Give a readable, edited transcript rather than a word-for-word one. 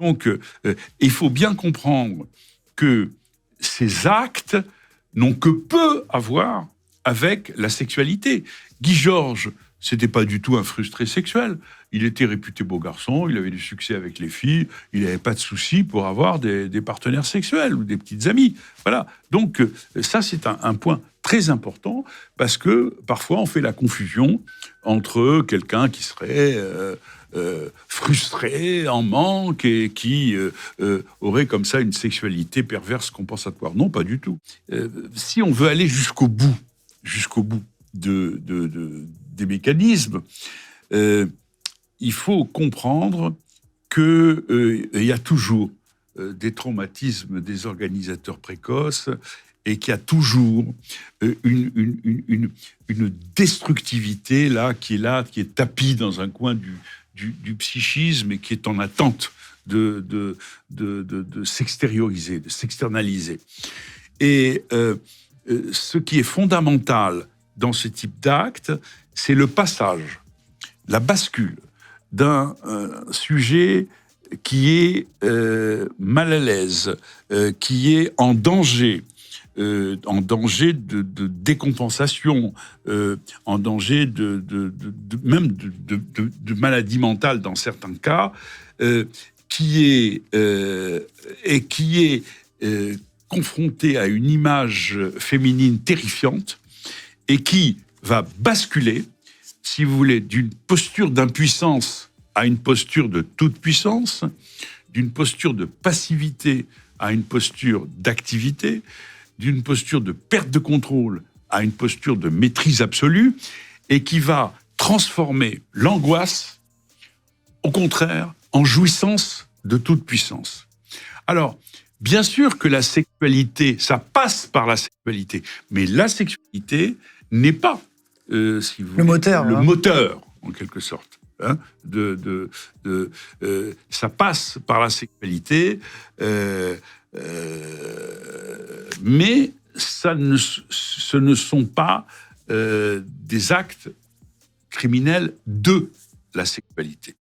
Donc, il faut bien comprendre que ces actes n'ont que peu à voir avec la sexualité. Guy Georges, c'était pas du tout un frustré sexuel. Il était réputé beau garçon, il avait du succès avec les filles, il n'avait pas de souci pour avoir des partenaires sexuels ou des petites amies. Voilà. Donc, ça, c'est un point très important parce que parfois, on fait la confusion entre quelqu'un qui serait frustré, en manque et qui aurait comme ça une sexualité perverse compensatoire. Non, pas du tout. Si on veut aller jusqu'au bout des mécanismes, il faut comprendre qu'il y a toujours des traumatismes des organisateurs précoces et qu'il y a toujours une destructivité là, qui est tapie dans un coin du psychisme et qui est en attente de s'extérioriser, de s'externaliser. Et ce qui est fondamental dans ce type d'acte, c'est le passage, la bascule d'un sujet qui est mal à l'aise, qui est en danger de décompensation, en danger même de maladie mentale dans certains cas, qui est confronté à une image féminine terrifiante et qui va basculer, si vous voulez, d'une posture d'impuissance à une posture de toute puissance, d'une posture de passivité à une posture d'activité, d'une posture de perte de contrôle à une posture de maîtrise absolue, et qui va transformer l'angoisse, au contraire, en jouissance de toute puissance. Alors, bien sûr que la sexualité, ça passe par la sexualité, mais la sexualité n'est pas, si vous voulez, le moteur, en quelque sorte. Hein, ça passe par la sexualité, mais ce ne sont pas des actes criminels de la sexualité.